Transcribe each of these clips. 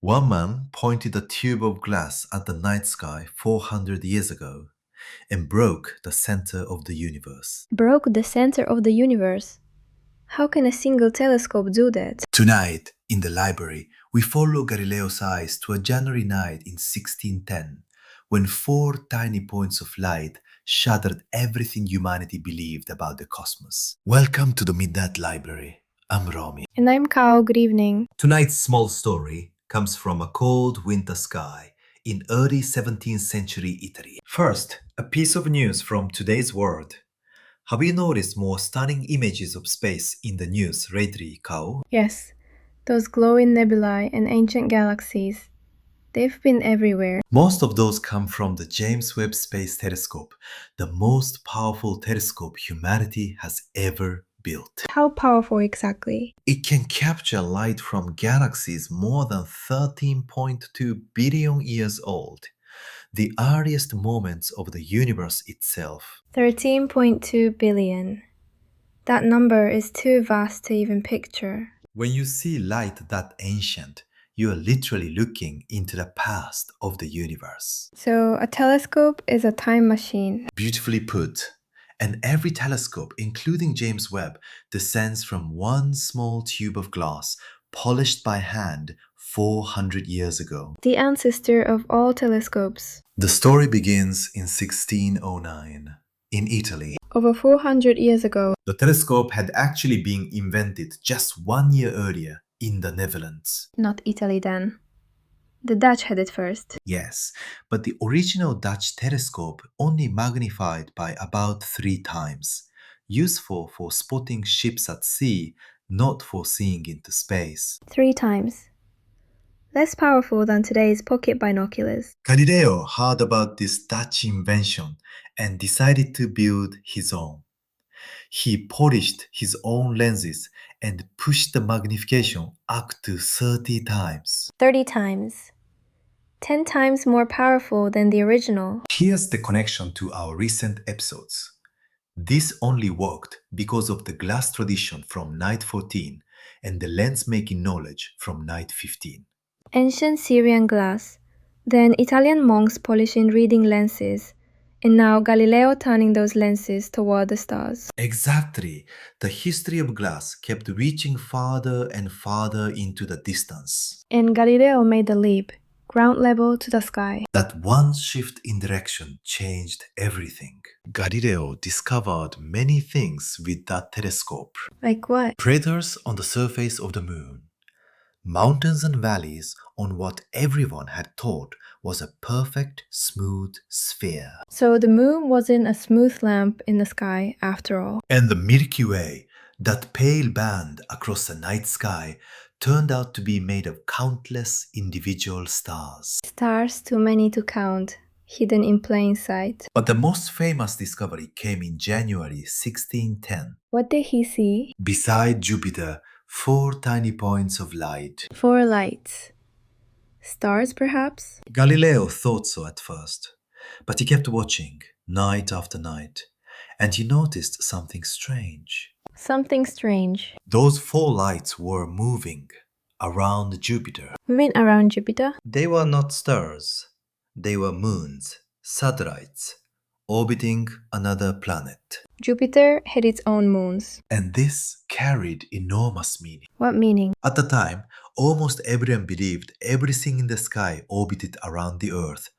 One man pointed a tube of glass at the night sky 400 years ago and broke the center of the universe. Broke the center of the universe? How can a single telescope do that? Tonight, in the library, we follow Galileo's eyes to a January night in 1610, when four tiny points of light shattered everything humanity believed about the cosmos. Welcome to the Midnight Library. I'm Romi. And I'm Kao, good evening. Tonight's small story comes from a cold winter sky in early 17th century Italy. First, a piece of news from today's world. Have you noticed more stunning images of space in the news lately, Kao? Yes, those glowing nebulae and ancient galaxies. They've been everywhere. Most of those come from the James Webb Space Telescope, the most powerful telescope humanity has ever built. How powerful exactly? It can capture light from galaxies more than 13.2 billion years old, the earliest moments of the universe itself. 13.2 billion. That number is too vast to even picture. When you see light that ancient, you are literally looking into the past of the universe. So, a telescope is a time machine. Beautifully put. And every telescope, including James Webb, descends from one small tube of glass polished by hand 400 years ago. The ancestor of all telescopes. The story begins in 1609 in Italy. Over 400 years ago. The telescope had actually been invented just 1 year earlier in the Netherlands. Not Italy then. The Dutch had it first. Yes, but the original Dutch telescope only magnified by about 3 times, useful for spotting ships at sea, not for seeing into space. 3 times. Less powerful than today's pocket binoculars. Galileo heard about this Dutch invention and decided to build his own. He polished his own lenses and pushed the magnification up to 30 times. 30 times. 10 times more powerful than the original. Here's the connection to our recent episodes. This only worked because of the glass tradition from night 14 and the lens-making knowledge from night 15. Ancient Syrian glass, then Italian monks polishing reading lenses, and now Galileo turning those lenses toward the stars. Exactly. The history of glass kept reaching farther and farther into the distance. And Galileo made the leap, ground level to the sky. That one shift in direction changed everything. Galileo discovered many things with that telescope. Like what? Craters on the surface of the moon, mountains and valleys on what everyone had thought was a perfect, smooth sphere. So the moon wasn't a smooth lamp in the sky after all. And the Milky Way, that pale band across the night sky, turned out to be made of countless individual stars. Stars too many to count, hidden in plain sight. But the most famous discovery came in January 1610. What did he see? Beside Jupiter, 4 tiny points of light. 4 lights. Stars, perhaps? Galileo thought so at first, but he kept watching night after night, and he noticed something strange. Something strange. Those 4 lights were moving around Jupiter. You mean around Jupiter? They were not stars. They were moons, satellites, orbiting another planet. Jupiter had its own moons. And this carried enormous meaning. What meaning? At the time, almost everyone believed everything in the sky orbited around the Earth,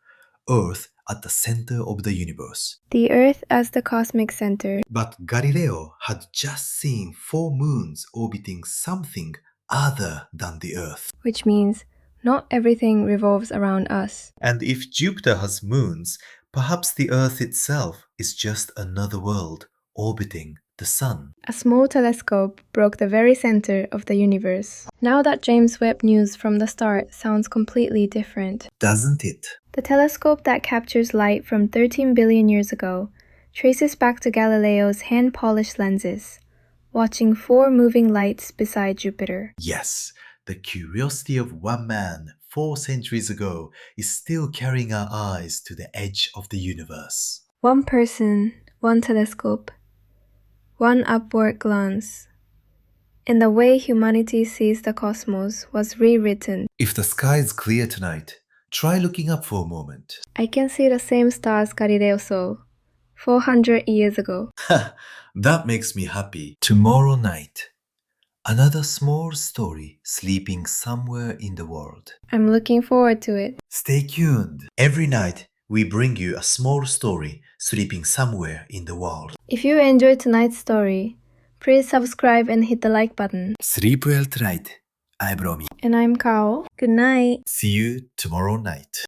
Earth at the center of the universe. The Earth as the cosmic center. But Galileo had just seen 4 moons orbiting something other than the Earth. Which means not everything revolves around us. And if Jupiter has moons, perhaps the Earth itself is just another world orbiting the Sun. A small telescope broke the very center of the universe. Now that James Webb news from the start sounds completely different. Doesn't it? The telescope that captures light from 13 billion years ago traces back to Galileo's hand-polished lenses, watching 4 moving lights beside Jupiter. Yes, the curiosity of one man 4 centuries ago is still carrying our eyes to the edge of the universe. One person, one telescope, one upward glance. and the way humanity sees the cosmos was rewritten. If the sky is clear tonight, try looking up for a moment. I can see the same stars Galileo saw 400 years ago. That makes me happy. Tomorrow night, another small story sleeping somewhere in the world. I'm looking forward to it. Stay tuned. Every night, we bring you a small story sleeping somewhere in the world. If you enjoyed tonight's story, please subscribe and hit the like button. Sleep well tonight. I'm Romi. And I'm Kao. Good night. See you tomorrow night.